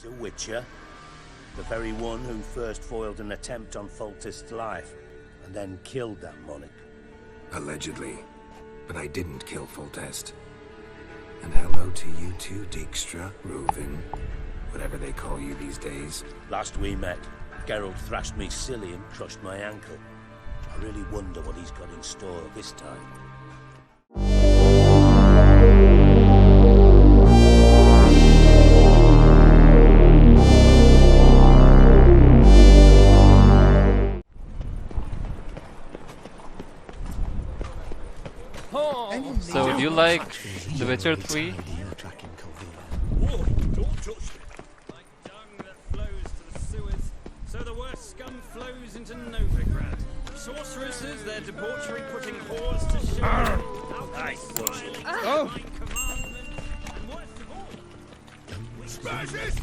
The Witcher. The very one who first foiled an attempt on Foltest's life, and then killed that monarch. Allegedly. But I didn't kill Foltest. And hello to you too, Dijkstra, Reuven, whatever they call you these days. Last we met, Geralt thrashed me silly and crushed my ankle. I really wonder what he's got in store this time. So, do you like The Witcher 3? Whoa, don't touch me. Like dung that flows to the sewers, so the worst scum flows into Novigrad. Sorceresses, their debauchery putting whores to shame. Oh! Commandment, and worst of all, Smash his face!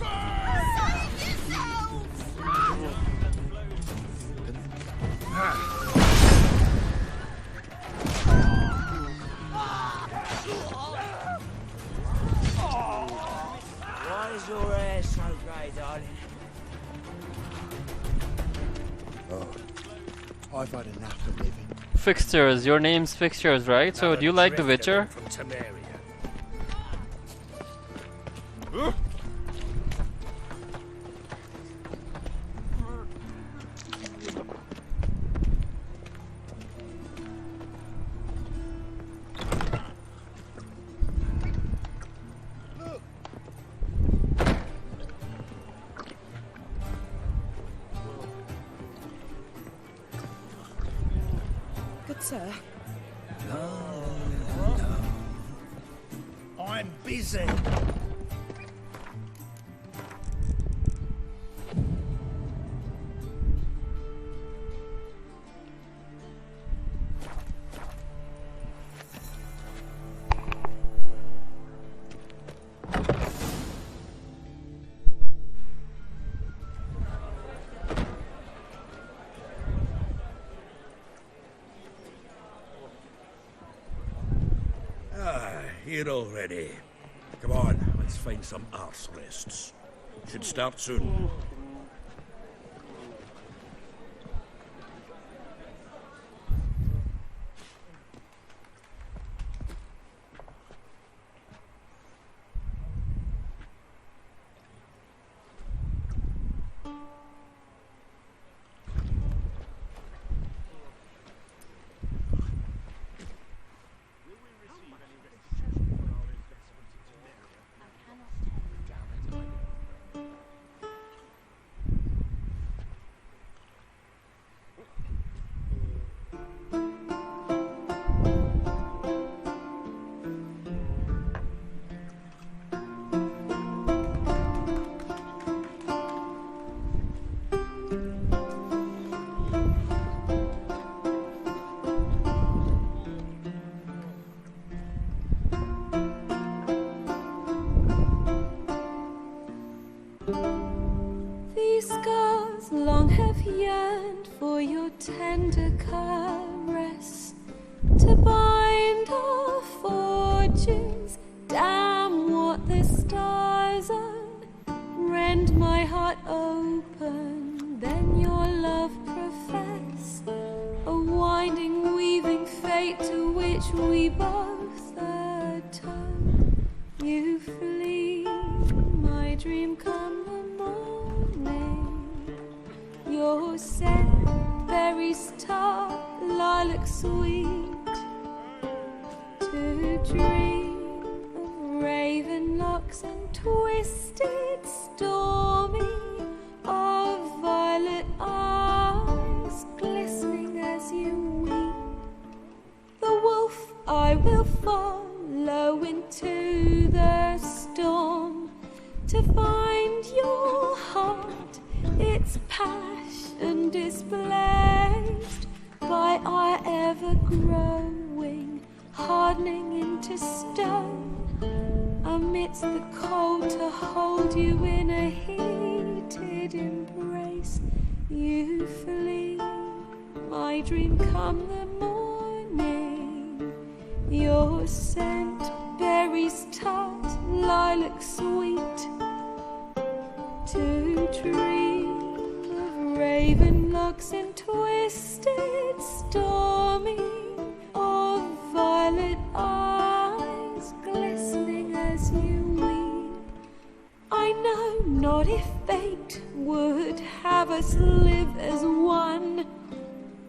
Why is your hair so grey, darling? Oh, I've had enough of living. Fixtures, your name's Fixtures, right? So, do you like The Witcher? From Temeria. Good sir. I'm busy. Here already. Come on, let's find some arse rests. Should start soon. These scars long have yearned for your tender caress, to bind our fortunes. Damn what the stars are. Rend my heart open, then your love profess. A winding, weaving fate to which we both atone. You flee, my dream come the morning. Your scent, berries tart, lilac sweet. To dream of raven locks and twisted, stormy, of violet eyes glistening as you weep. The wolf I will follow into the storm, to find your heart, its passion displaced by our ever-growing, hardening into stone. Amidst the cold, to hold you in a heated embrace. You flee, my dream come the morning. Your scent, berries tart, lilac sweet. dream of raven locks and twisted stormy, of violet eyes glistening as you weep. I know not if fate would have us live as one,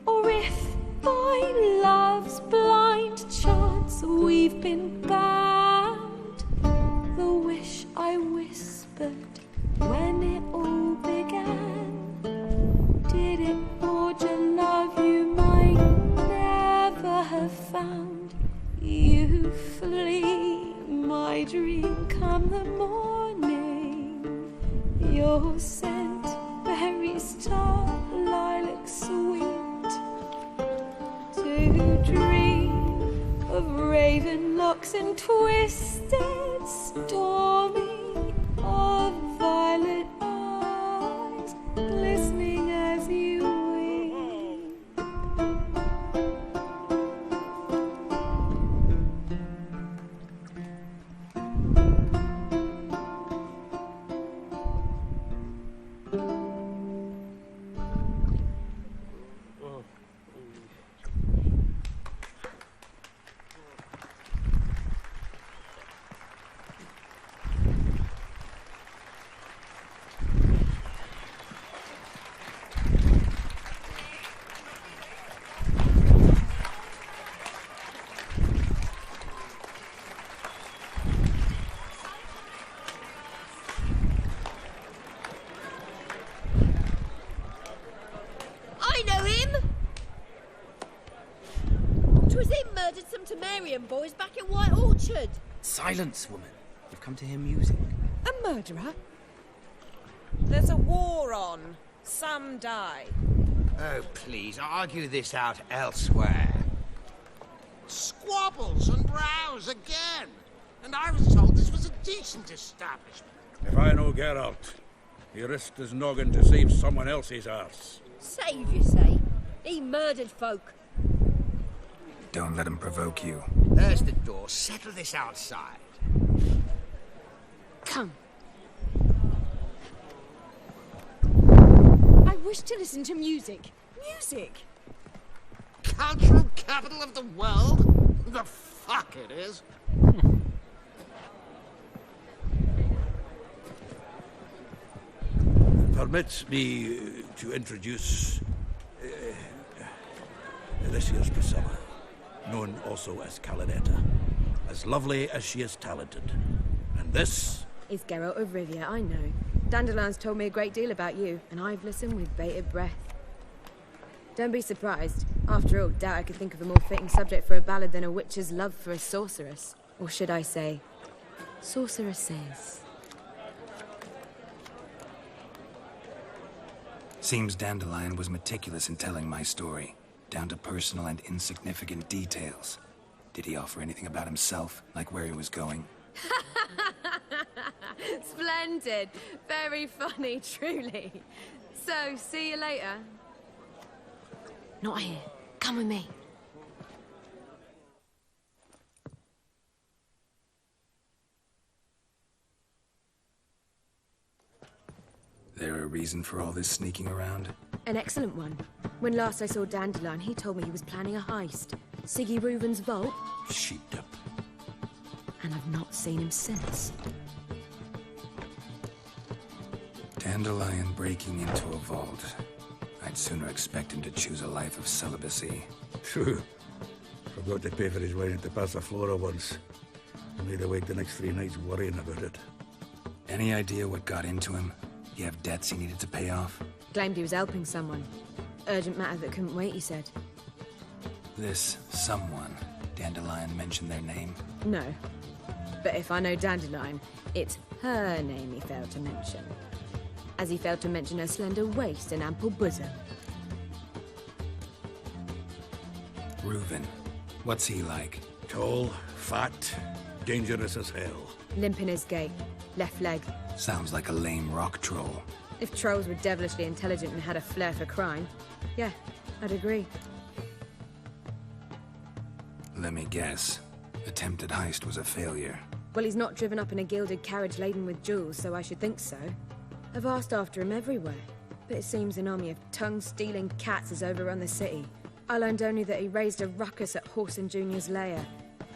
or if by love's blind chance we've been bound. The wish I whispered when it all began, did it forge a love you might never have found? You flee, my dream, come the morning, your scent, berry star, lilac sweet. To dream of raven locks and twisted stormy, of violet eyes glistening as you weep. I know him! 'Twas him murdered some Temerian boys back at White Orchard. Silence, woman. You've come to hear music. A murderer? There's a war on. Some die. Oh, please, argue this out elsewhere. Squabbles and rows again. And I was told this was a decent establishment. If I know Geralt, he risked his noggin to save someone else's arse. Save, you say? He murdered folk. Don't let him provoke you. There's the door. Settle this outside. Come. I wish to listen to music. Music! Cultural capital of the world? The fuck it is. Permit me to introduce this year's Priscilla, known also as Calinetta. As lovely as she is talented. And this is Geralt of Rivia, I know. Dandelion's told me a great deal about you, and I've listened with bated breath. Don't be surprised. After all, doubt I could think of a more fitting subject for a ballad than a witch's love for a sorceress. Or should I say, sorceresses. Seems Dandelion was meticulous in telling my story, down to personal and insignificant details. Did he offer anything about himself, like where he was going? Splendid. Very funny, truly. So, see you later. Not here. Come with me. There a reason for all this sneaking around? An excellent one. When last I saw Dandelion, he told me he was planning a heist. Siggy Reuven's vault. sheeped up. And I've not seen him since. Dandelion breaking into a vault. I'd sooner expect him to choose a life of celibacy. True. Forgot to pay for his wine at the Passaflora once. I made awake the next 3 nights worrying about it. Any idea what got into him? You have debts he needed to pay off? Claimed he was helping someone. Urgent matter that couldn't wait, he said. This someone, Dandelion mentioned their name? No. But if I know Dandelion, it's her name he failed to mention. As he failed to mention her slender waist and ample bosom. Reuven. What's he like? Tall, fat, dangerous as hell. Limp in his gait. Left leg. Sounds like a lame rock troll. If trolls were devilishly intelligent and had a flair for crime, yeah, I'd agree. Let me guess. Attempted heist was a failure. Well, he's not driven up in a gilded carriage laden with jewels, so I should think so. I've asked after him everywhere, but it seems an army of tongue-stealing cats has overrun the city. I learned only that he raised a ruckus at Whoreson Jr.'s lair.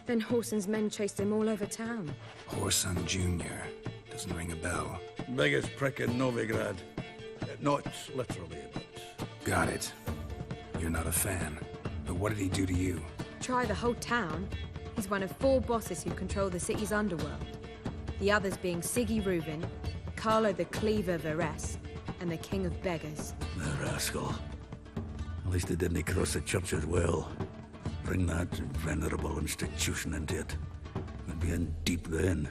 Then Whoreson's men chased him all over town. Whoreson Jr. Doesn't ring a bell. Biggest prick in Novigrad. Not literally, but... Got it. You're not a fan. But what did he do to you? Try the whole town. He's one of 4 bosses who control the city's underworld. The others being Siggy Reuven, Carlo the Cleaver Varese, and the King of Beggars. The rascal. At least they didn't cross the church as well. Bring that venerable institution into it. We'd be in deep then.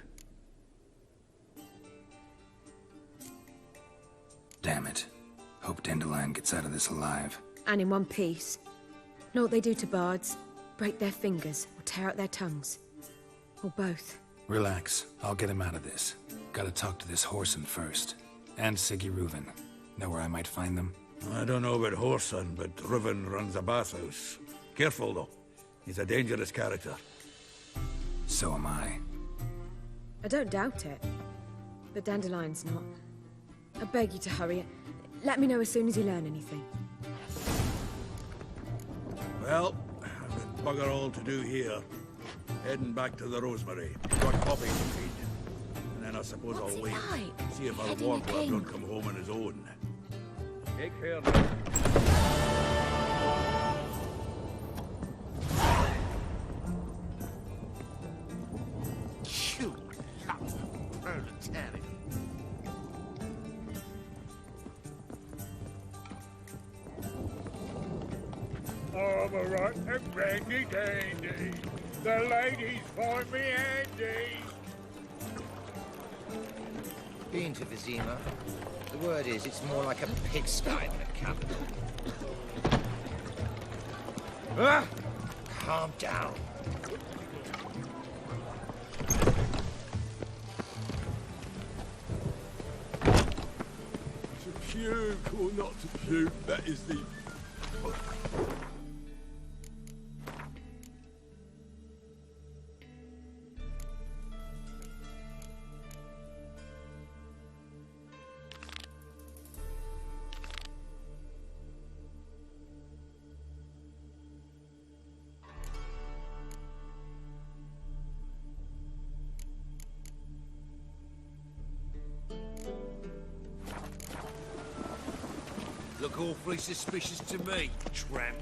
Damn it. Hope Dandelion gets out of this alive. And in one piece. Know what they do to bards? Break their fingers or tear out their tongues. Or both. Relax. I'll get him out of this. Gotta talk to this Whoreson first. And Siggy Reuven. Know where I might find them? I don't know about Whoreson, but Reuven runs a bathhouse. Careful, though. He's a dangerous character. So am I. I don't doubt it. But Dandelion's not. I beg you to hurry. Let me know as soon as you learn anything. Well, I've got bugger all to do here. Heading back to the Rosemary. Got Poppy to feed. And then I suppose I'll wait. See if our warbler don't come home on his own. Take care now. You love proletariat. I'm a rotten and brandy dandy. The ladies find me handy. Been to Vizima. The word is, it's more like a pigsty than a capital. Ah! Calm down. To puke or not to puke, that is the... Look awfully suspicious to me, tramp.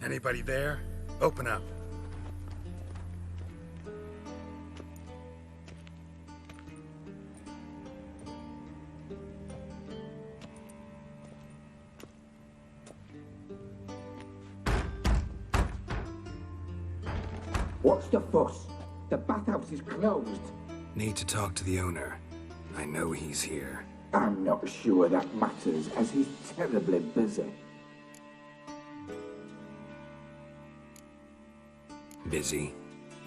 Anybody there? Open up. What's the fuss? The bathhouse is closed. Need to talk to the owner. I know he's here. I'm not sure that matters, as he's terribly busy. Busy?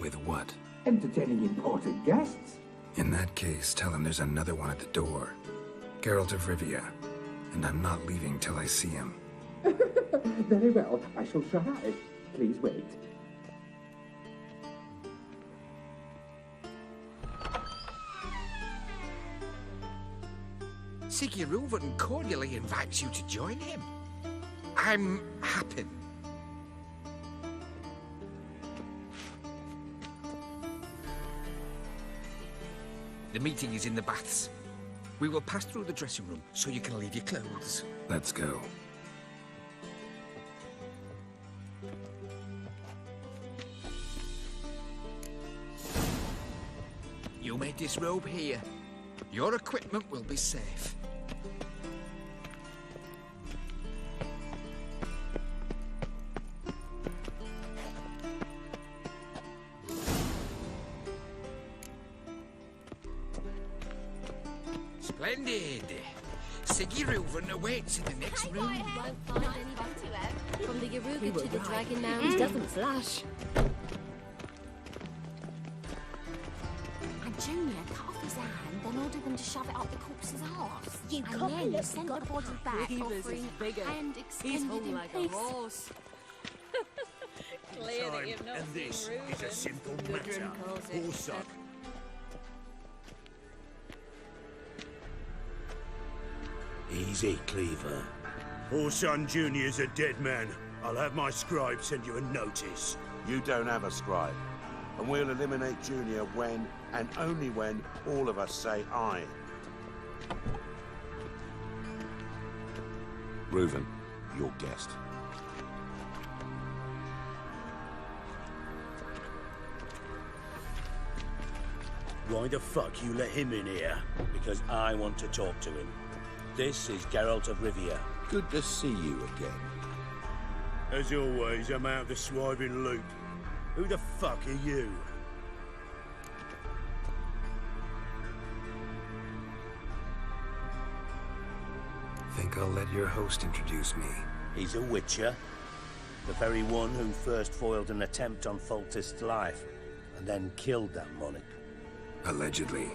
With what? Entertaining important guests. In that case, tell him there's another one at the door. Geralt of Rivia. And I'm not leaving till I see him. Very well, I shall try. Please wait. Siggy Reuven cordially invites you to join him. I'm happy. The meeting is in the baths. We will pass through the dressing room so you can leave your clothes. Let's go. You may disrobe here. Your equipment will be safe. Splendid. Siggy Reuven awaits in the next room. From the Yaruga to the Dragon Mound doesn't flash. And Junior cut off his hand, then and order them to shove it up the corpse's arse. You and copy then little send the body back, offering bigger. and He's extended hung in like a peace. horse. Clear that you've not And seen this Reuven. is a simple Gudrun matter. calls it. Horsuck. Easy, Cleaver. Orson Jr.'s a dead man. I'll have my scribe send you a notice. You don't have a scribe. And we'll eliminate Junior when, and only when, all of us say aye. Reuven, your guest. Why the fuck you let him in here? Because I want to talk to him. This is Geralt of Rivia. Good to see you again. As always, I'm out of the swiving loop. Who the fuck are you? Think I'll let your host introduce me. He's a witcher. The very one who first foiled an attempt on Foltest's life, and then killed that monarch. Allegedly.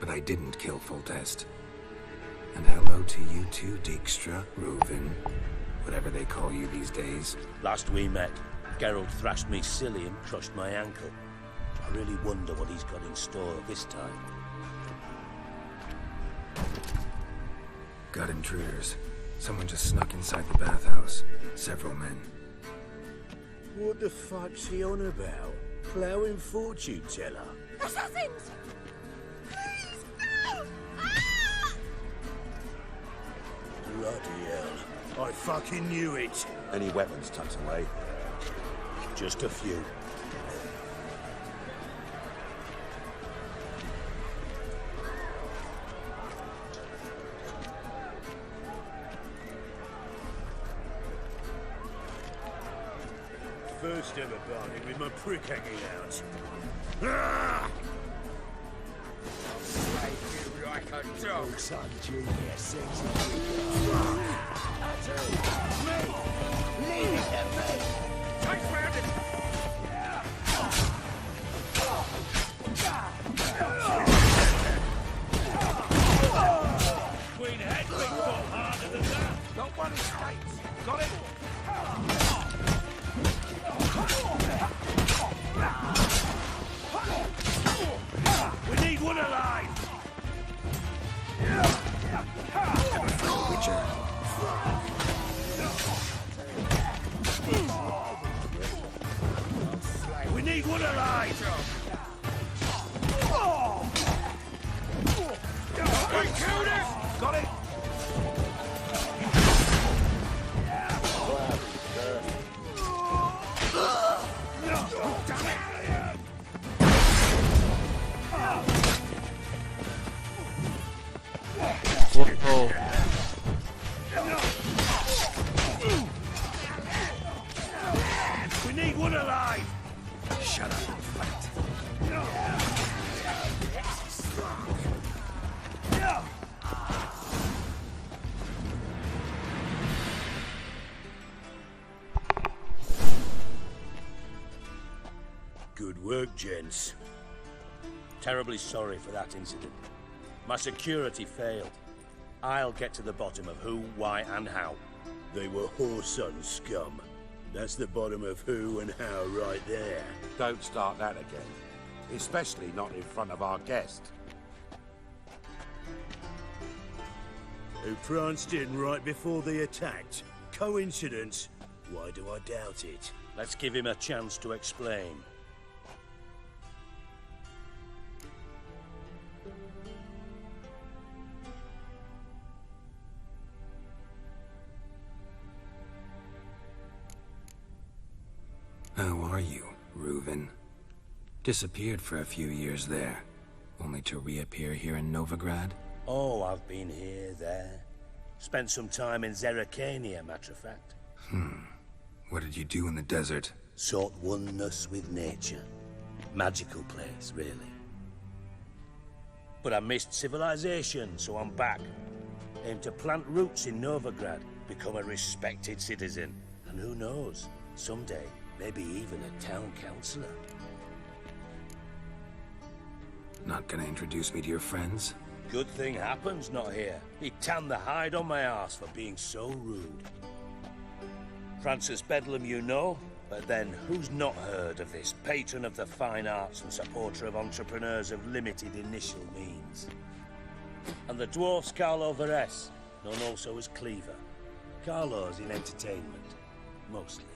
But I didn't kill Foltest. And hello to you too, Dijkstra, Reuven, whatever they call you these days. Last we met, Geralt thrashed me silly and crushed my ankle. I really wonder what he's got in store this time. Got intruders. Someone just snuck inside the bathhouse. Several men. What the fuck's he on about? Plowing fortune teller? Assassins! Please, no! Bloody hell. I fucking knew it. Any weapons tucked away? Just a few. First ever barney with my prick hanging out. Ah! You like a dog. Son, Junior, sexy. Leave it to me. Take round it. Queen Hedwig fought harder than that. Not one escapes. Got it? We need one alive. Witcher. We need one alive. We killed it. Got it? Whoa. We need one alive. Shut up and fight. Good work, gents. Terribly sorry for that incident. My security failed. I'll get to the bottom of who, why, and how. They were whoreson scum. That's the bottom of who and how right there. Don't start that again. Especially not in front of our guest. Who pranced in right before they attacked. Coincidence? Why do I doubt it? Let's give him a chance to explain. How are you, Reuven? Disappeared for a few years there, only to reappear here in Novigrad? Oh, I've been here, there. Spent some time in Zerrikania, matter of fact. What did you do in the desert? Sought oneness with nature. Magical place, really. But I missed civilization, so I'm back. Aim to plant roots in Novigrad, become a respected citizen. And who knows, someday, maybe even a town councillor. Not gonna introduce me to your friends? Good thing Happen's not here. He'd tan the hide on my arse for being so rude. Francis Bedlam you know, but then who's not heard of this patron of the fine arts and supporter of entrepreneurs of limited initial means? And the dwarf's Carlo Veres, known also as Cleaver. Carlo's in entertainment, mostly.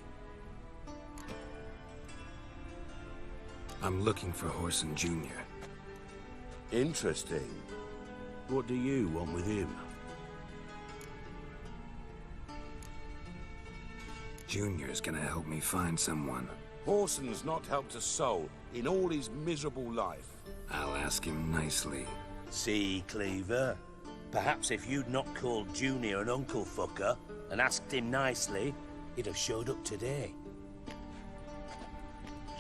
I'm looking for Whoreson Jr. Interesting. What do you want with him? Junior's gonna help me find someone. Whoreson's not helped a soul in all his miserable life. I'll ask him nicely. See, Cleaver? Perhaps if you'd not called Junior an uncle fucker and asked him nicely, he'd have showed up today.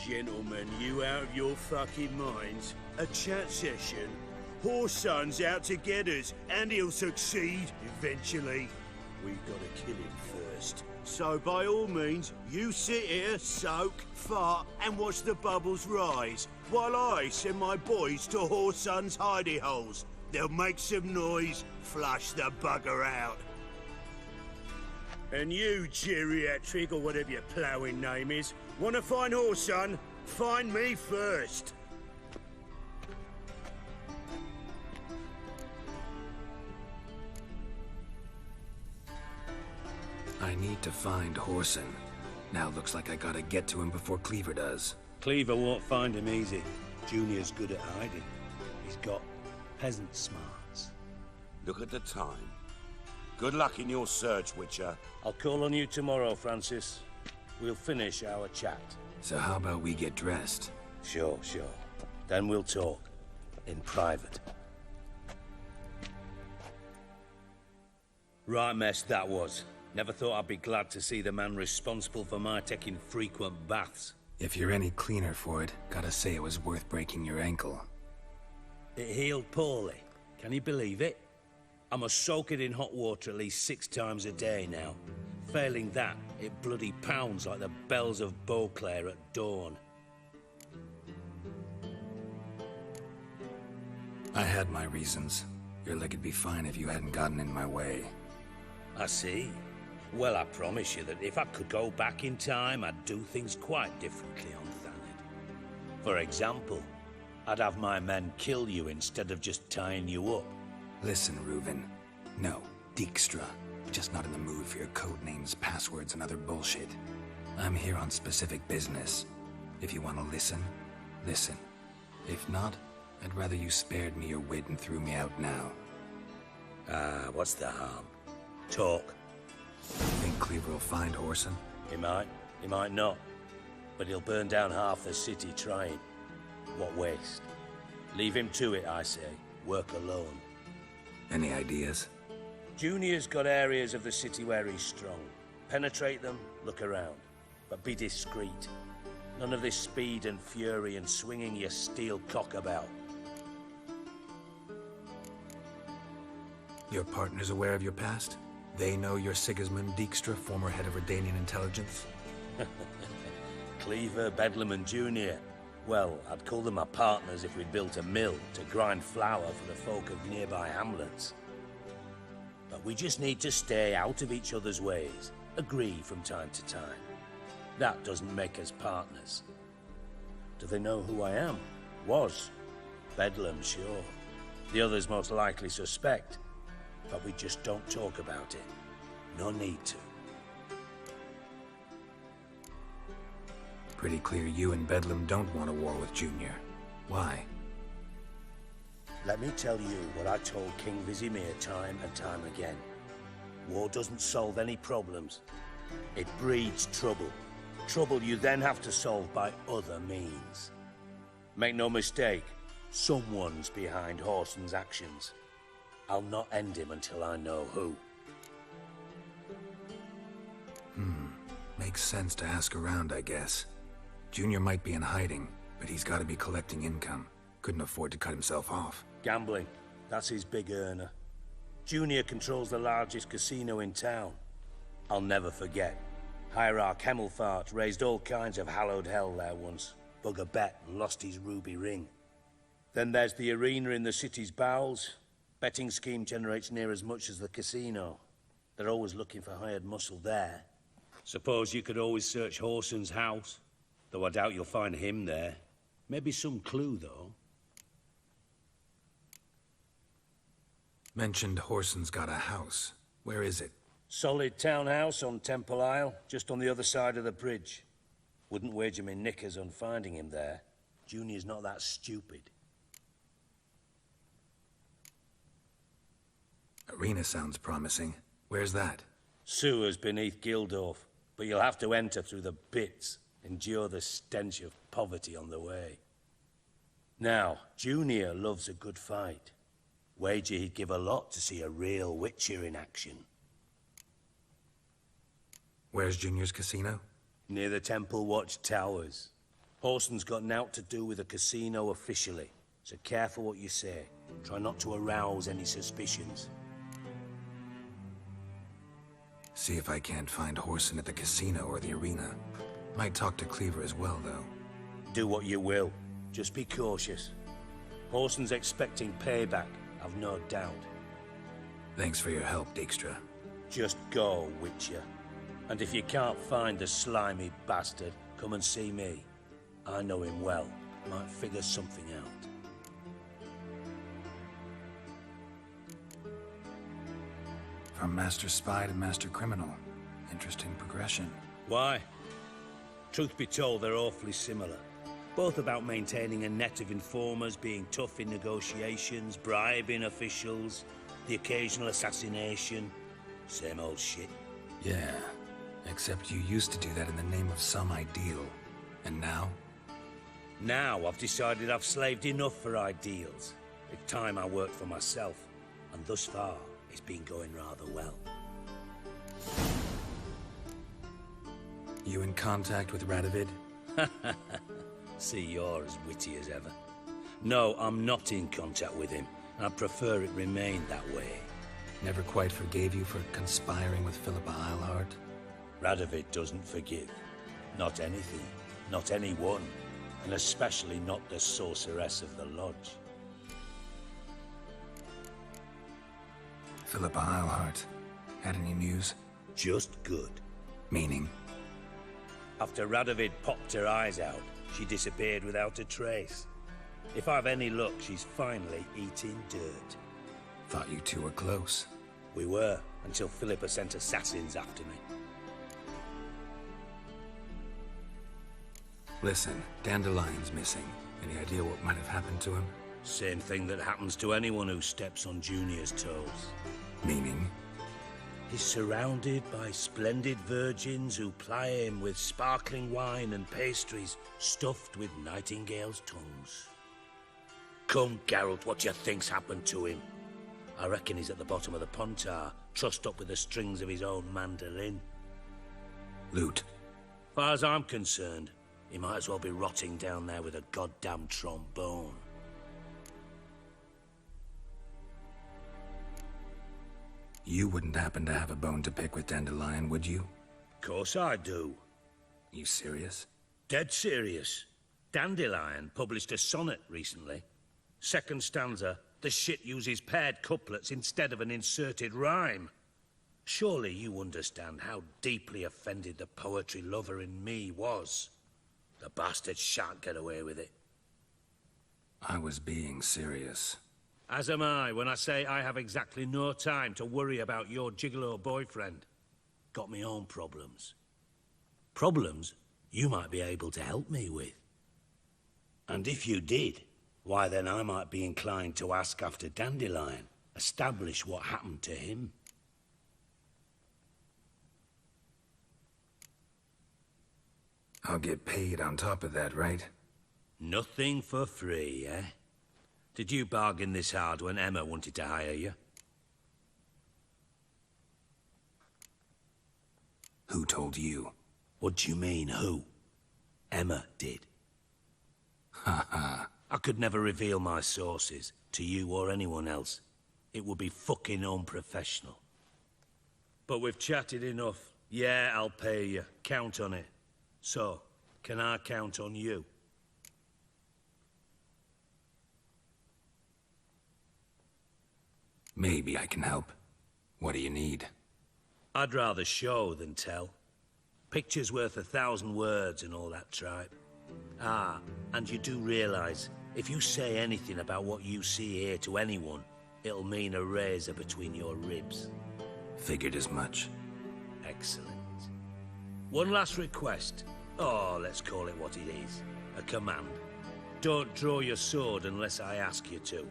Gentlemen, you out of your fucking minds? A chat session? Whoreson's out to get us, and he'll succeed, eventually. We've got to kill him first. So by all means, you sit here, soak, fart, and watch the bubbles rise, while I send my boys to Whoreson's hidey holes. They'll make some noise, flush the bugger out. And you, geriatric, or whatever your ploughing name is, want to find Whoreson? Find me first. I need to find Whoreson. Now looks like I gotta get to him before Cleaver does. Cleaver won't find him easy. Junior's good at hiding. He's got peasant smarts. Look at the time. Good luck in your search, Witcher. I'll call on you tomorrow, Francis. We'll finish our chat. So how about we get dressed? Sure. Then we'll talk. In private. Right mess that was. Never thought I'd be glad to see the man responsible for my taking frequent baths. If you're any cleaner for it, gotta say it was worth breaking your ankle. It healed poorly. Can you believe it? I must soak it in hot water at least 6 times a day now. Failing that, it bloody pounds like the bells of Beauclair at dawn. I had my reasons. Your leg'd be fine if you hadn't gotten in my way. I see. Well, I promise you that if I could go back in time, I'd do things quite differently on Thanedd. For example, I'd have my men kill you instead of just tying you up. Listen, Reuven. No, Dijkstra. Just not in the mood for your code names, passwords, and other bullshit. I'm here on specific business. If you want to listen, listen. If not, I'd rather you spared me your wit and threw me out now. What's the harm? Talk. Think Cleaver will find Whoreson? He might not. But he'll burn down half the city trying. What waste. Leave him to it, I say. Work alone. Any ideas? Junior's got areas of the city where he's strong. Penetrate them, look around. But be discreet. None of this speed and fury and swinging your steel cock about. Your partner's aware of your past? They know you're Sigismund Dijkstra, former head of Redanian intelligence? Cleaver, Bedlam and Junior. Well, I'd call them my partners if we'd built a mill to grind flour for the folk of nearby hamlets. But we just need to stay out of each other's ways. Agree from time to time. That doesn't make us partners. Do they know who I am? Was. Bedlam, sure. The others most likely suspect. But we just don't talk about it. No need to. Pretty clear you and Bedlam don't want a war with Junior. Why? Let me tell you what I told King Vizimir time and time again. War doesn't solve any problems. It breeds trouble. Trouble you then have to solve by other means. Make no mistake, someone's behind Whoreson's actions. I'll not end him until I know who. Makes sense to ask around, I guess. Junior might be in hiding, but he's got to be collecting income. Couldn't afford to cut himself off. Gambling. That's his big earner. Junior controls the largest casino in town. I'll never forget. Hierarch Hemmelfart raised all kinds of hallowed hell there once. Bugger bet and lost his ruby ring. Then there's the arena in the city's bowels. Betting scheme generates near as much as the casino. They're always looking for hired muscle there. Suppose you could always search Horson's house, though I doubt you'll find him there. Maybe some clue, though. Mentioned Horson's got a house. Where is it? Solid townhouse on Temple Isle, just on the other side of the bridge. Wouldn't wager me knickers on finding him there. Junior's not that stupid. Arena sounds promising. Where's that? Sewers beneath Gildorf, but you'll have to enter through the bits, endure the stench of poverty on the way. Now, Junior loves a good fight. Wager he'd give a lot to see a real Witcher in action. Where's Junior's casino? Near the Temple Watch Towers. Horson's got nought to do with the casino officially, so careful what you say. Try not to arouse any suspicions. See if I can't find Horson at the casino or the arena. Might talk to Cleaver as well, though. Do what you will. Just be cautious. Horson's expecting payback, I've no doubt. Thanks for your help, Dijkstra. Just go, Witcher. And if you can't find the slimy bastard, come and see me. I know him well. Might figure something out. From Master Spy to Master Criminal. Interesting progression. Why? Truth be told, they're awfully similar. Both about maintaining a net of informers, being tough in negotiations, bribing officials, the occasional assassination. Same old shit. Yeah, except you used to do that in the name of some ideal. And now? Now I've decided I've slaved enough for ideals. It's time I worked for myself. And thus far, it's been going rather well. You in contact with Radovid? See, you're as witty as ever. No, I'm not in contact with him. I prefer it remain that way. Never quite forgave you for conspiring with Philippa Eilhart? Radovid doesn't forgive. Not anything. Not anyone. And especially not the sorceress of the Lodge. Philippa Eilhart. Had any news? Just good. Meaning? After Radovid popped her eyes out, she disappeared without a trace. If I've any luck, she's finally eating dirt. Thought you two were close. We were, until Philippa sent assassins after me. Listen, Dandelion's missing. Any idea what might have happened to him? Same thing that happens to anyone who steps on Junior's toes. Meaning? He's surrounded by splendid virgins who ply him with sparkling wine and pastries stuffed with nightingales' tongues. Come, Geralt, what you think's happened to him? I reckon he's at the bottom of the Pontar, trussed up with the strings of his own mandolin. Loot. Far as I'm concerned, he might as well be rotting down there with a goddamn trombone. You wouldn't happen to have a bone to pick with Dandelion, would you? Course I do. You serious? Dead serious. Dandelion published a sonnet recently. Second stanza, the shit uses paired couplets instead of an inserted rhyme. Surely you understand how deeply offended the poetry lover in me was. The bastard shan't get away with it. I was being serious. As am I when I say I have exactly no time to worry about your gigolo boyfriend. Got me own problems. Problems you might be able to help me with. And if you did, why then I might be inclined to ask after Dandelion, establish what happened to him. I'll get paid on top of that, right? Nothing for free, eh? Did you bargain this hard when Emma wanted to hire you? Who told you? What do you mean, who? Emma did. Ha ha. I could never reveal my sources, to you or anyone else. It would be fucking unprofessional. But we've chatted enough. Yeah, I'll pay you. Count on it. So, can I count on you? Maybe I can help. What do you need? I'd rather show than tell. Picture's worth 1,000 words and all that tripe. Ah, and you do realize, if you say anything about what you see here to anyone, it'll mean a razor between your ribs. Figured as much. Excellent. One last request. Oh, let's call it what it is. A command. Don't draw your sword unless I ask you to.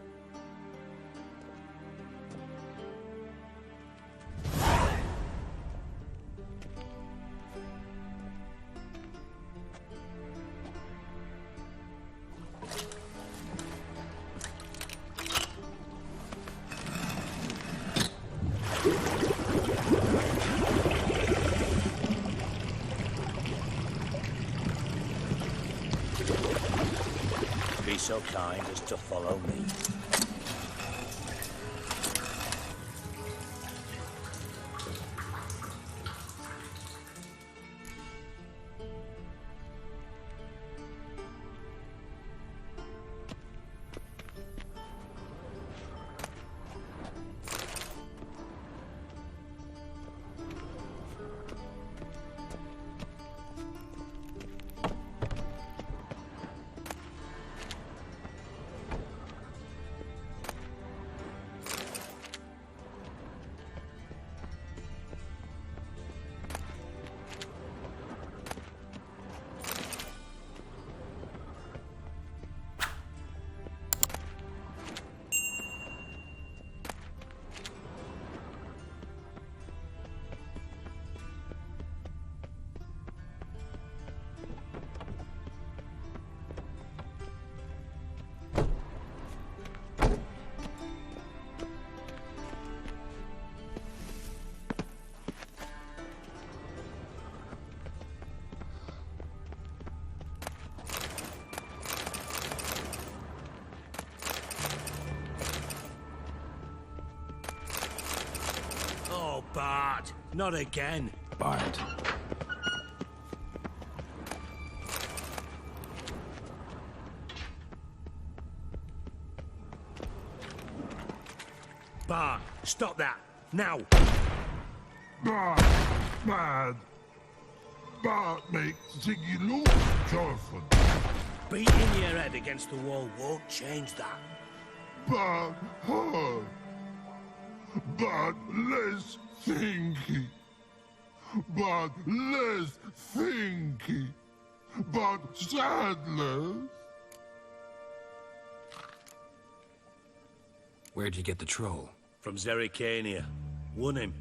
Be so kind as to follow me. Bart, not again. Bart. Bart, stop that, now. Bart, bad. Bart makes Ziggy lose, Jonathan. Beating your head against the wall won't change that. Bart hard. But less thinky. But less thinky. But sadless. Where'd you get the troll? From Zerrikania. Won him.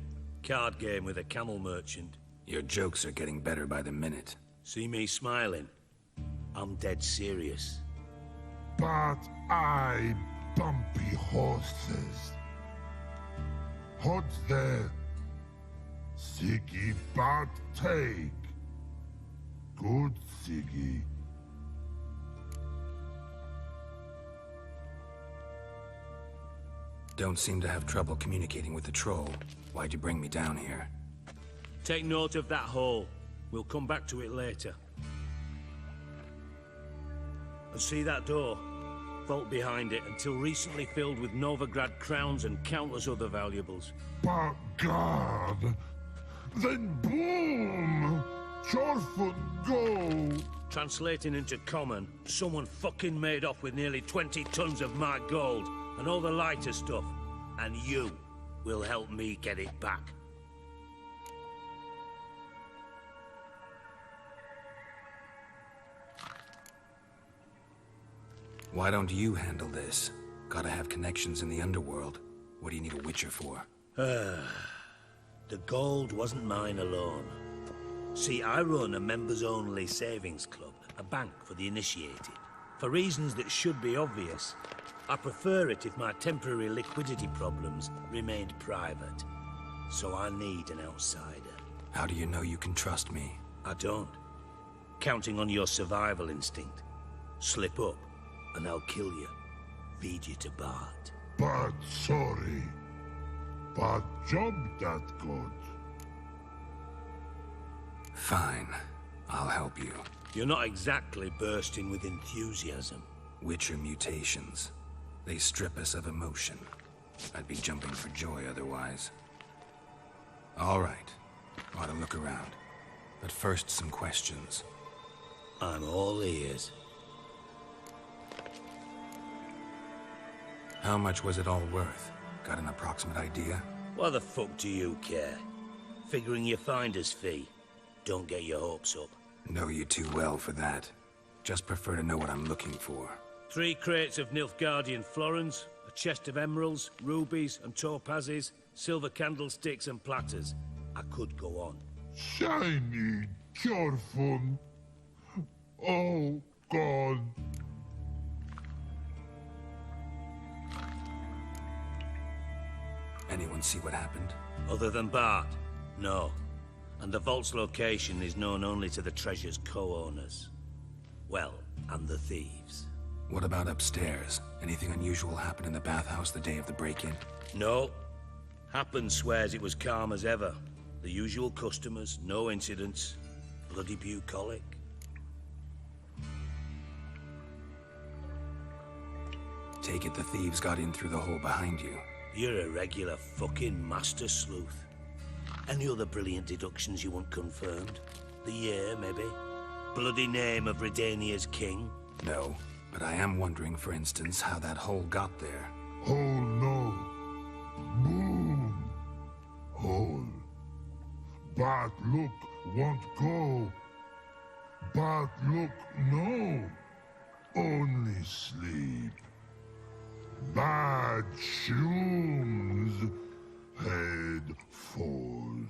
Card game with a camel merchant. Your jokes are getting better by the minute. See me smiling? I'm dead serious. But I bumpy horses. Hot there. Siggy but take. Good Siggy. Don't seem to have trouble communicating with the troll. Why'd you bring me down here? Take note of that hole. We'll come back to it later. And see that door? Vault behind it, until recently filled with Novigrad crowns and countless other valuables. But God! Then boom! Chorfoot go! Translating into common, someone fucking made off with nearly 20 tons of my gold, and all the lighter stuff. And you will help me get it back. Why don't you handle this? Gotta have connections in the underworld. What do you need a Witcher for? The gold wasn't mine alone. See, I run a members-only savings club, a bank for the initiated. For reasons that should be obvious, I prefer it if my temporary liquidity problems remained private. So I need an outsider. How do you know you can trust me? I don't. Counting on your survival instinct. Slip up, and I'll kill you. Feed you to Bart. But sorry. But job that good. Fine. I'll help you. You're not exactly bursting with enthusiasm. Witcher mutations. They strip us of emotion. I'd be jumping for joy otherwise. All right. Ought to look around. But first, some questions. I'm all ears. How much was it all worth? Got an approximate idea? Why the fuck do you care? Figuring your finder's fee. Don't get your hopes up. Know you too well for that. Just prefer to know what I'm looking for. 3 crates of Nilfgaardian florins, a chest of emeralds, rubies and topazes, silver candlesticks and platters. I could go on. Shiny Jorfun. Oh, God. Anyone see what happened? Other than Bart? No. And the vault's location is known only to the treasure's co-owners. Well, and the thieves. What about upstairs? Anything unusual happen in the bathhouse the day of the break-in? No. Happen swears it was calm as ever. The usual customers, no incidents. Bloody bucolic. Take it the thieves got in through the hole behind you. You're a regular fucking master sleuth. Any other brilliant deductions you want confirmed? The year, maybe? Bloody name of Redania's king? No, but I am wondering, for instance, how that hole got there. Oh no. Boom. Hole. Bad look won't go. Bad look no. Only sleep. Bad shoes. Head falls.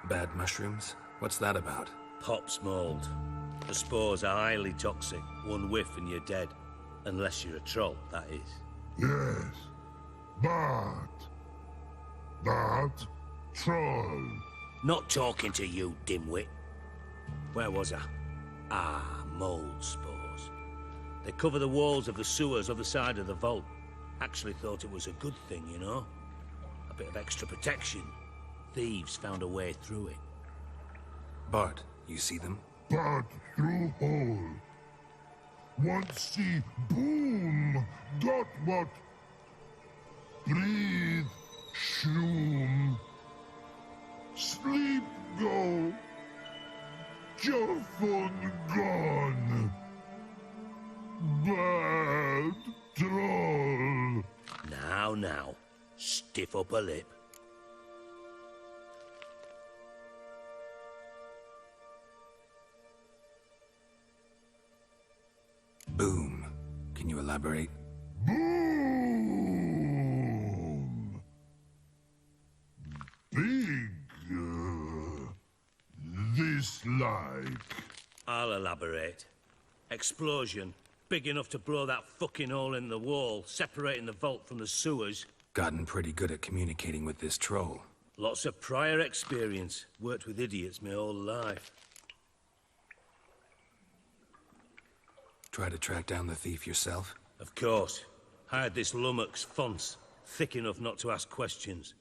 Bad mushrooms? What's that about? Pop's mold. The spores are highly toxic. One whiff and you're dead. Unless you're a troll, that is. Yes. That troll. Not talking to you, dimwit. Where was I? Ah, mold spores. They cover the walls of the sewers other side of the vault. Actually thought it was a good thing, you know? A bit of extra protection. Thieves found a way through it. Bart, you see them? Bart through hole. Once see boom. Got what? Breathe. Shroom. Sleep go. Your phone gone. Bad troll. Now. Stiff up a lip. Boom. Can you elaborate? Boom. Big. This like. I'll elaborate. Explosion. Big enough to blow that fucking hole in the wall, separating the vault from the sewers. Gotten pretty good at communicating with this troll. Lots of prior experience. Worked with idiots my whole life. Try to track down the thief yourself? Of course. Hired this lummox, Fonce, thick enough not to ask questions.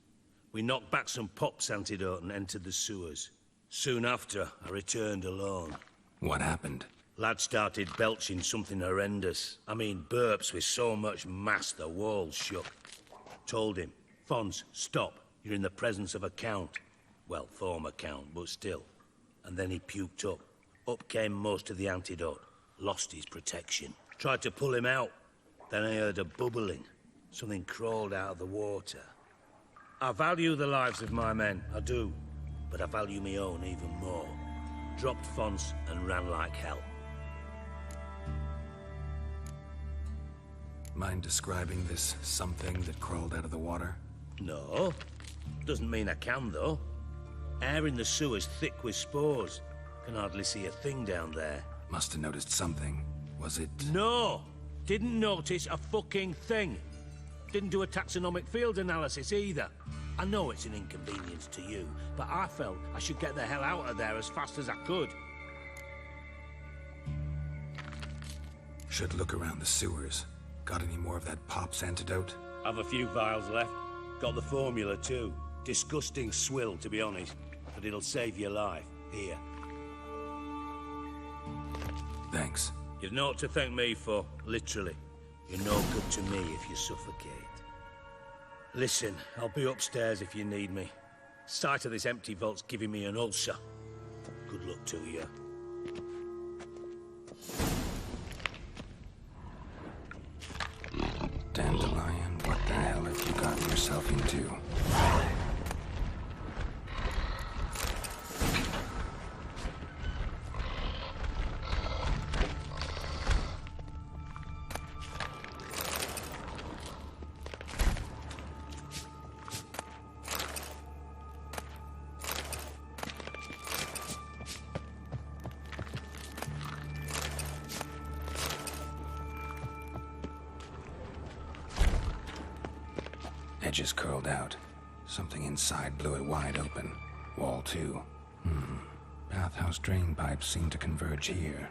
We knocked back some Pop's antidote and entered the sewers. Soon after, I returned alone. What happened? Lad started belching something horrendous. I mean, burps with so much mass the walls shook. Told him, Fonce, stop. You're in the presence of a count. Well, former count, but still. And then he puked up. Up came most of the antidote. Lost his protection. Tried to pull him out. Then I heard a bubbling. Something crawled out of the water. I value the lives of my men, I do. But I value my own even more. Dropped Fonce and ran like hell. Mind describing this something that crawled out of the water? No. Doesn't mean I can, though. Air in the sewer's thick with spores. Can hardly see a thing down there. Must have noticed something. Was it... No! Didn't notice a fucking thing. Didn't do a taxonomic field analysis either. I know it's an inconvenience to you, but I felt I should get the hell out of there as fast as I could. Should look around the sewers. Got any more of that Pop's antidote? I've a few vials left. Got the formula too. Disgusting swill, to be honest. But it'll save your life. Here. Thanks. You've naught to thank me for, literally. You're no good to me if you suffocate. Listen, I'll be upstairs if you need me. Sight of this empty vault's giving me an ulcer. Good luck to you. Dandelion, what the hell have you gotten yourself into? Edges curled out. Something inside blew it wide open. Wall 2. Bathhouse drain pipes seem to converge here.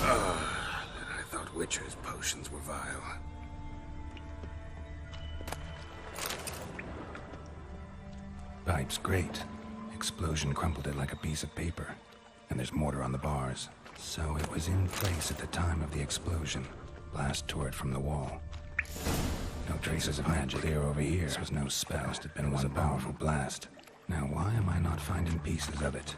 I thought Witcher's potions were vile. Pipe's great. Explosion crumpled it like a piece of paper. And there's mortar on the bars. So it was in place at the time of the explosion. Blast tore it from the wall. No traces of magic clear over here. This was no spell. Must have been one powerful blast. Now why am I not finding pieces of it?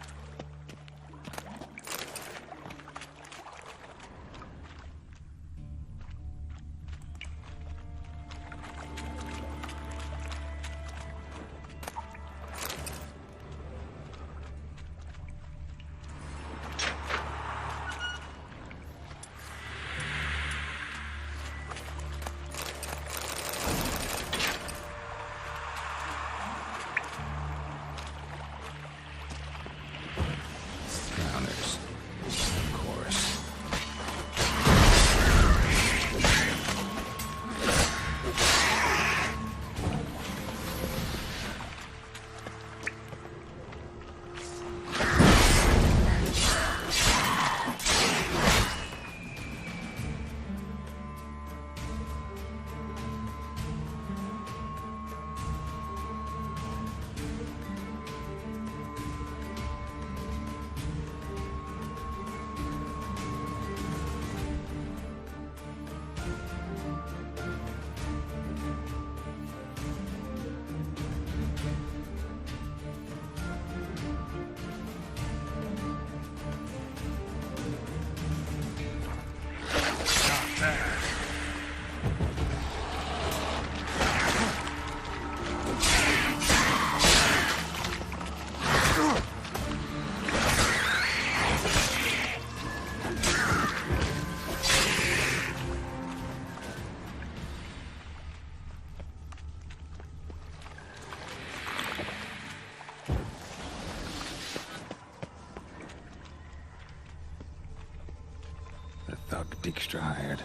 Dijkstra hired.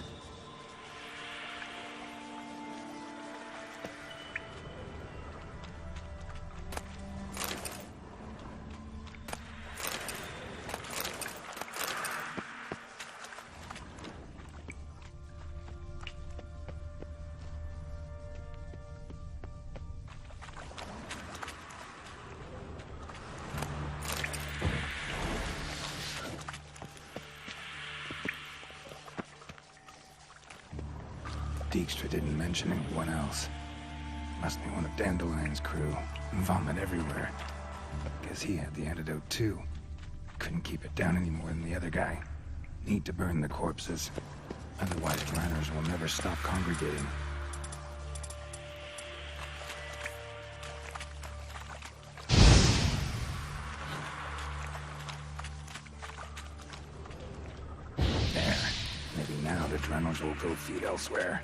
Dijkstra didn't mention anyone else. Must be one of Dandelion's crew. Vomit everywhere. Guess he had the antidote too. Couldn't keep it down any more than the other guy. Need to burn the corpses. Otherwise, runners will never stop congregating. There. Maybe now the Drennels will go feed elsewhere.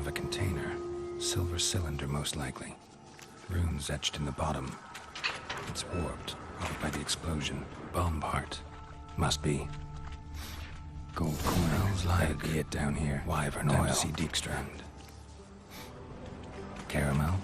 a container. Silver cylinder, most likely. Runes etched in the bottom. It's warped, probably by the explosion. Bomb part. Must be. Gold coins, like it down here. Wyvern oil. See Dijkstra. Caramel.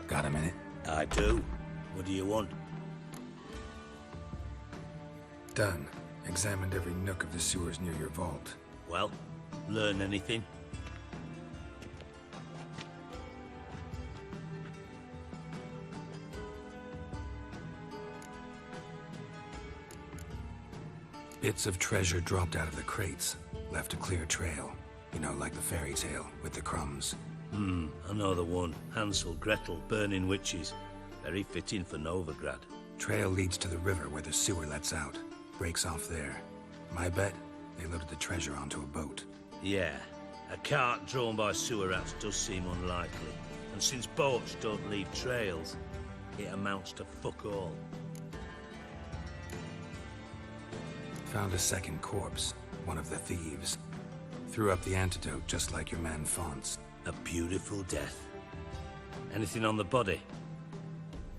Got a minute? I do. What do you want? Done. Examined every nook of the sewers near your vault. Well, learn anything? Bits of treasure dropped out of the crates. Left a clear trail. You know, like the fairy tale, with the crumbs. I know the one. Hansel, Gretel, burning witches. Very fitting for Novigrad. Trail leads to the river where the sewer lets out. Breaks off there. My bet, they loaded the treasure onto a boat. Yeah. A cart drawn by sewer rats does seem unlikely. And since boats don't leave trails, it amounts to fuck all. Found a second corpse. One of the thieves. Threw up the antidote just like your man Fonts. A beautiful death. Anything on the body?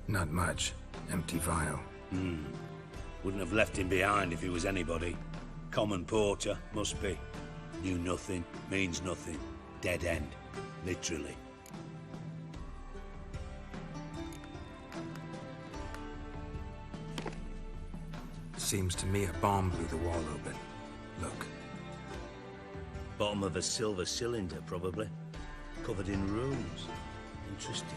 Not much. Empty vial. Wouldn't have left him behind if he was anybody. Common porter, must be. Knew nothing, means nothing. Dead end. Literally. Seems to me a bomb blew the wall open. Look. Bottom of a silver cylinder, probably. Covered in runes. Interesting.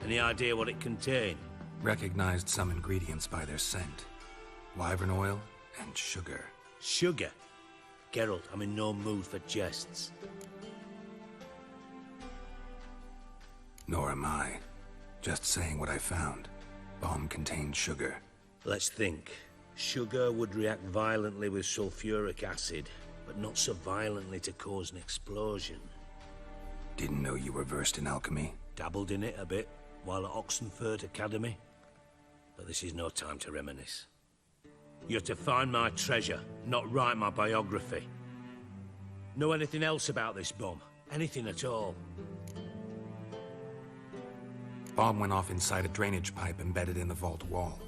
Any idea what it contained? Recognized some ingredients by their scent. Wyvern oil and sugar. Sugar? Geralt, I'm in no mood for jests. Nor am I. Just saying what I found. Bomb contained sugar. Let's think. Sugar would react violently with sulfuric acid, but not so violently to cause an explosion. Didn't know you were versed in alchemy. Dabbled in it a bit, while at Oxenford Academy. But this is no time to reminisce. You're to find my treasure, not write my biography. Know anything else about this bomb? Anything at all? Bomb went off inside a drainage pipe embedded in the vault wall.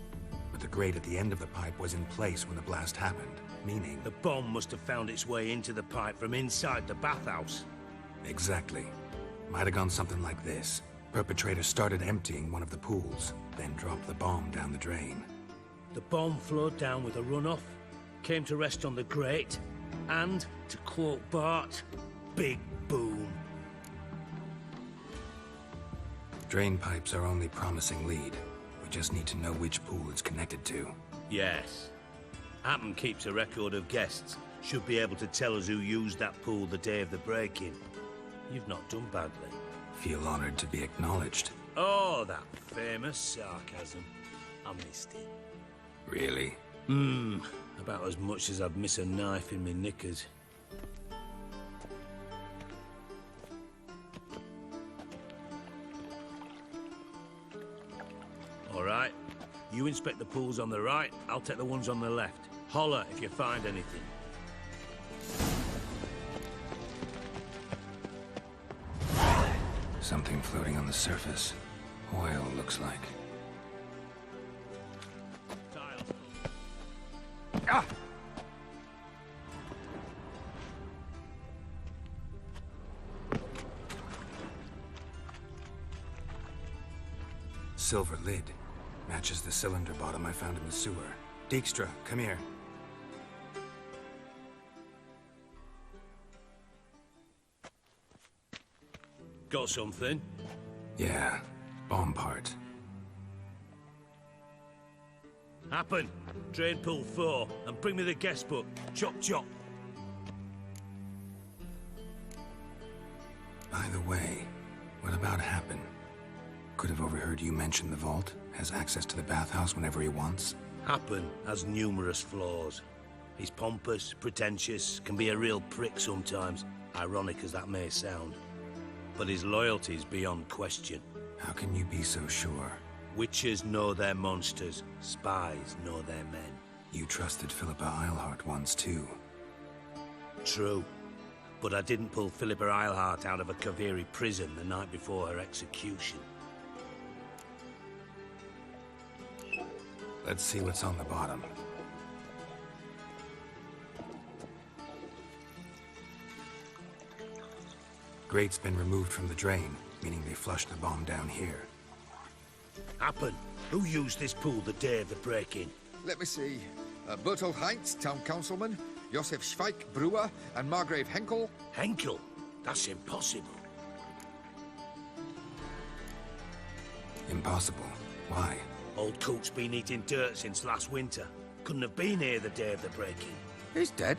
But the grate at the end of the pipe was in place when the blast happened, meaning... The bomb must have found its way into the pipe from inside the bathhouse. Exactly. Might have gone something like this. Perpetrator started emptying one of the pools, then dropped the bomb down the drain. The bomb flowed down with a runoff, came to rest on the grate, and, to quote Bart, big boom. Drain pipes are only promising lead. We just need to know which pool it's connected to. Yes. Happen keeps a record of guests. Should be able to tell us who used that pool the day of the break-in. You've not done badly. Feel honored to be acknowledged. Oh, that famous sarcasm. I missed it. Really? About as much as I'd miss a knife in me knickers. All right. You inspect the pools on the right, I'll take the ones on the left. Holler if you find anything. Something floating on the surface. Oil, looks like. Ah! Silver lid. Matches the cylinder bottom I found in the sewer. Dijkstra, come here. Got something? Yeah, bomb part. Happen. Drain pool 4, and bring me the guest book. Chop chop. By the way, what about Happen? Could have overheard you mention the vault. Has access to the bathhouse whenever he wants. Happen has numerous flaws. He's pompous, pretentious, can be a real prick sometimes, ironic as that may sound. But his loyalty's beyond question. How can you be so sure? Witches know their monsters, spies know their men. You trusted Philippa Eilhart once too. True. But I didn't pull Philippa Eilhart out of a Kaviri prison the night before her execution. Let's see what's on the bottom. Grate's been removed from the drain, meaning they flushed the bomb down here. Happen. Who used this pool the day of the break-in? Let me see. Bertolt Heinz, town councilman, Josef Schweik, brewer, and Margrave Henkel. Henkel? That's impossible. Impossible? Why? Old Coot's been eating dirt since last winter. Couldn't have been here the day of the break-in. He's dead?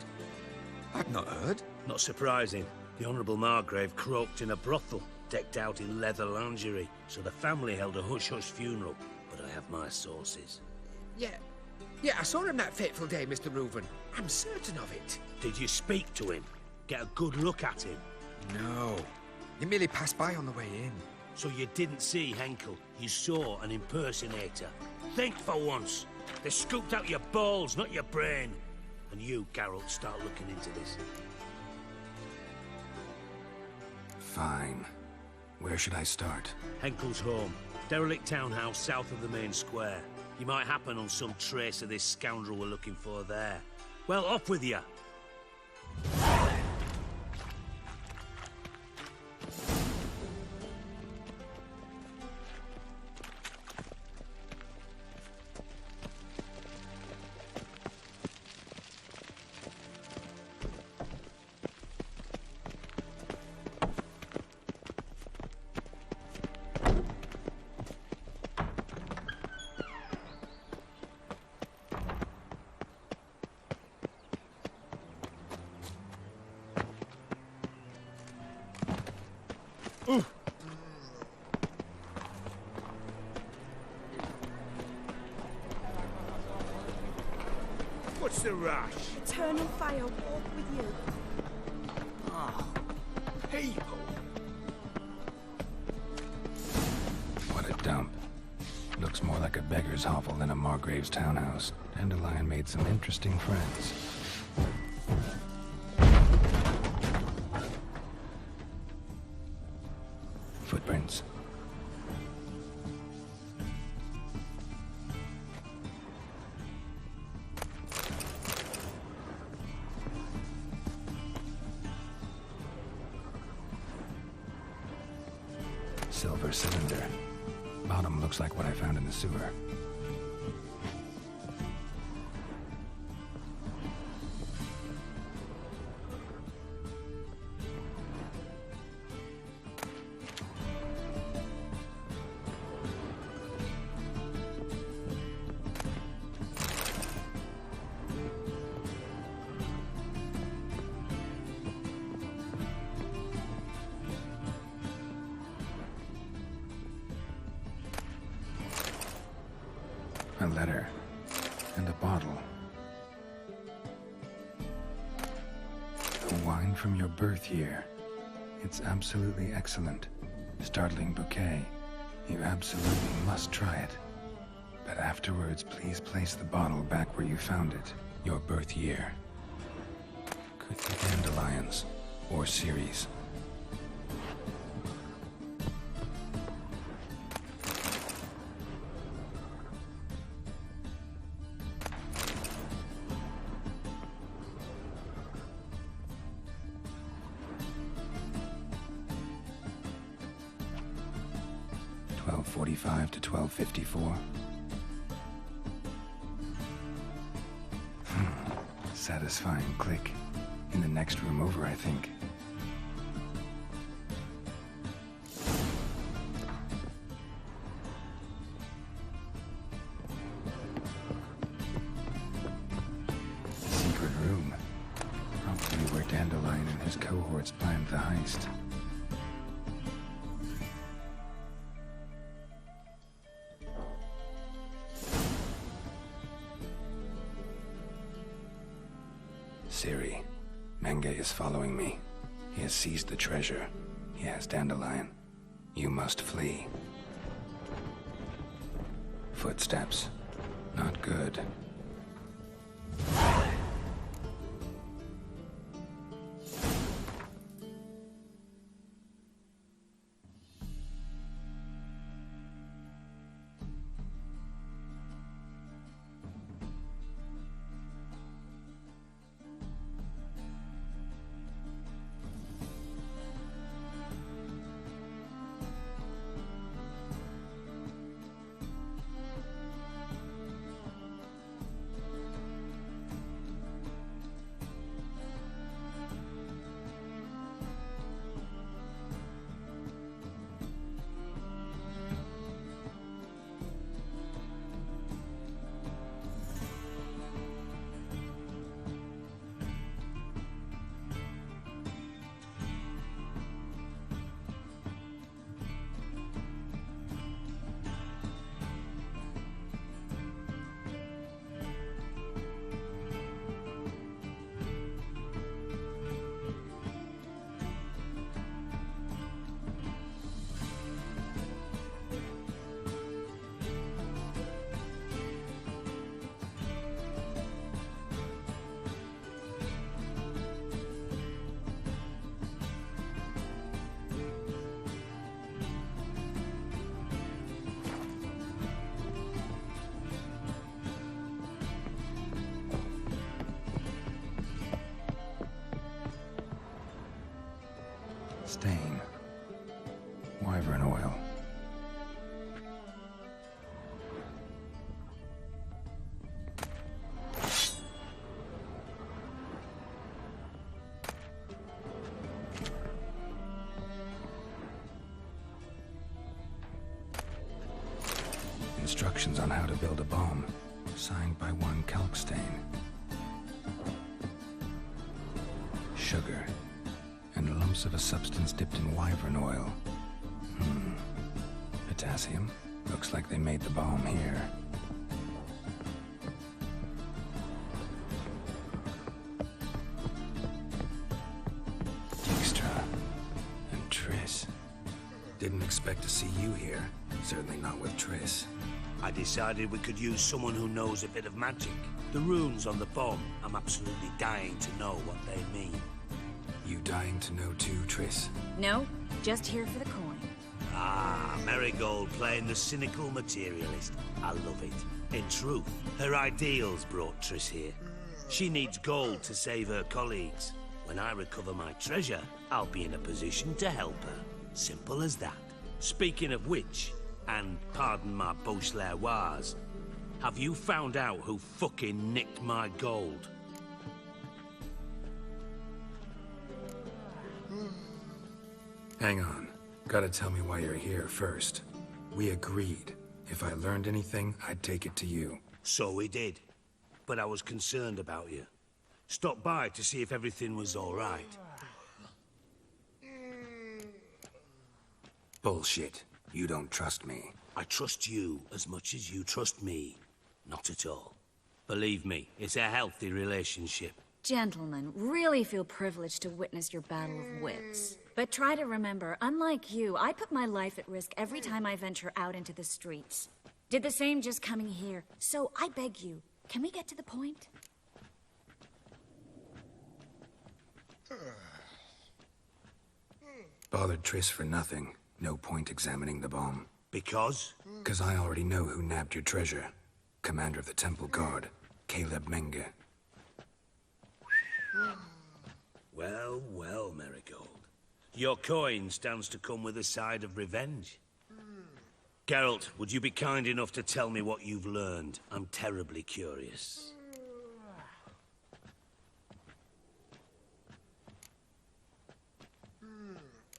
I've not heard. Not surprising. The Honourable Margrave croaked in a brothel, decked out in leather lingerie, so the family held a hush-hush funeral. But I have my sources. Yeah, I saw him that fateful day, Mr. Reuven. I'm certain of it. Did you speak to him? Get a good look at him? No. He merely passed by on the way in. So you didn't see Henkel, you saw an impersonator. Think for once. They scooped out your balls, not your brain. And you, Geralt, start looking into this. Fine. Where should I start? Henkel's home. Derelict townhouse south of the main square. You might happen on some trace of this scoundrel we're looking for there. Well, off with you. What's the rush? Eternal fire walk with you. Oh, people. What a dump. Looks more like a beggar's hovel than a Margrave's townhouse. Dandelion made some interesting friends. Footprints. Silver cylinder. Bottom looks like what I found in the sewer. A letter. And a bottle. A wine from your birth year. It's absolutely excellent. Startling bouquet. You absolutely must try it. But afterwards, please place the bottle back where you found it. Your birth year. Could be dandelions. Or Ceres. .45 to 12:54. Satisfying click. In the next room over, I think. Secret room. Probably where Dandelion and his cohorts planned the heist. Siri, Menge is following me. He has seized the treasure. He has Dandelion. You must flee. Footsteps. Not good. Stain. Wyvern oil. Instructions on how to build a bomb, signed by one Kalkstain. Sugar. And lumps of a substance dipped in wyvern oil. Potassium. Looks like they made the bomb here. Dijkstra. And Triss. Didn't expect to see you here. Certainly not with Triss. I decided we could use someone who knows a bit of magic. The runes on the bomb, I'm absolutely dying to know what they mean. You dying to know too, Triss? No, just here for the coin. Ah, Marigold playing the cynical materialist. I love it. In truth, her ideals brought Triss here. She needs gold to save her colleagues. When I recover my treasure, I'll be in a position to help her. Simple as that. Speaking of which, and pardon my Beauclervois, have you found out who fucking nicked my gold? Hang on. Gotta tell me why you're here first. We agreed. If I learned anything, I'd take it to you. So we did. But I was concerned about you. Stopped by to see if everything was all right. Bullshit. You don't trust me. I trust you as much as you trust me. Not at all. Believe me, it's a healthy relationship. Gentlemen, really feel privileged to witness your battle of wits. But try to remember, unlike you, I put my life at risk every time I venture out into the streets. Did the same just coming here. So I beg you, can we get to the point? Bothered Triss for nothing. No point examining the bomb. Because? 'Cause I already know who nabbed your treasure. Commander of the Temple Guard, Caleb Menge. Well, well, Marigold. Your coin stands to come with a side of revenge. Geralt, would you be kind enough to tell me what you've learned? I'm terribly curious.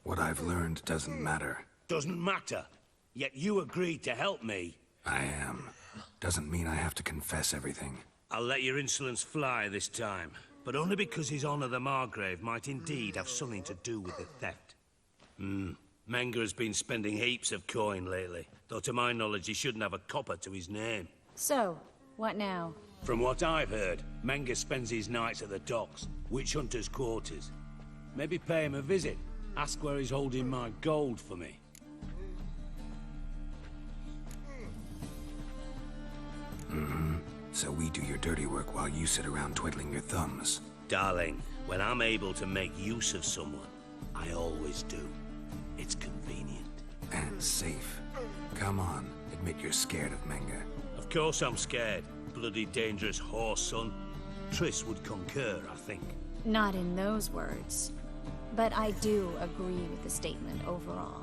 What I've learned doesn't matter. Doesn't matter? Yet you agreed to help me. I am. Doesn't mean I have to confess everything. I'll let your insolence fly this time, but only because his honor the Margrave might indeed have something to do with the theft. Menge has been spending heaps of coin lately, though to my knowledge he shouldn't have a copper to his name. So, what now? From what I've heard, Menge spends his nights at the docks, witch hunters' quarters. Maybe pay him a visit, ask where he's holding my gold for me. So we do your dirty work while you sit around twiddling your thumbs. Darling, when I'm able to make use of someone, I always do. It's convenient. And safe. Come on, admit you're scared of Menge. Of course I'm scared. Bloody dangerous horse, son. Triss would concur, I think. Not in those words. But I do agree with the statement overall.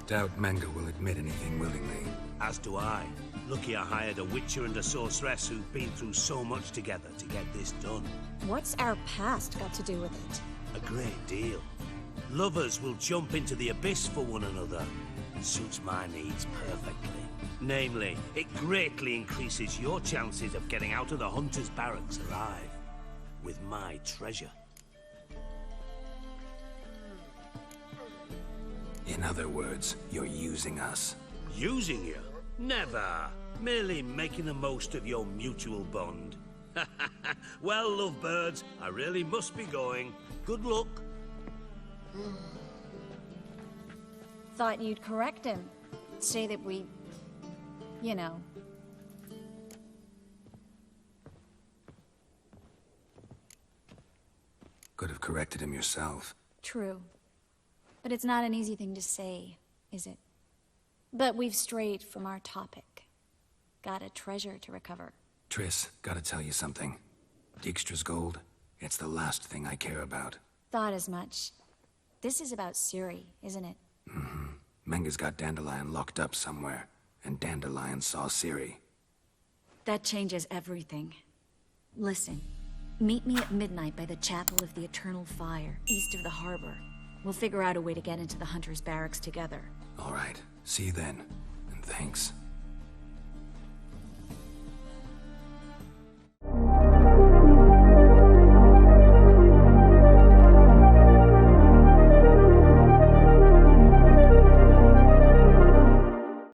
Doubt Menge will admit anything willingly. As do I. Lucky I hired a witcher and a sorceress who've been through so much together to get this done. What's our past got to do with it? A great deal. Lovers will jump into the abyss for one another. It suits my needs perfectly. Namely, it greatly increases your chances of getting out of the hunter's barracks alive. With my treasure. In other words, you're using us. Using you? Never. Merely making the most of your mutual bond. Well, lovebirds, I really must be going. Good luck. Thought you'd correct him. Say that we... you know. Could have corrected him yourself. True. But it's not an easy thing to say, is it? But we've strayed from our topic. Got a treasure to recover. Triss, gotta tell you something. Dijkstra's gold, it's the last thing I care about. Thought as much. This is about Ciri, isn't it? Mm-hmm. Menga's got Dandelion locked up somewhere, and Dandelion saw Ciri. That changes everything. Listen, meet me at midnight by the Chapel of the Eternal Fire, east of the harbor. We'll figure out a way to get into the Hunter's barracks together. All right. See you then. And thanks.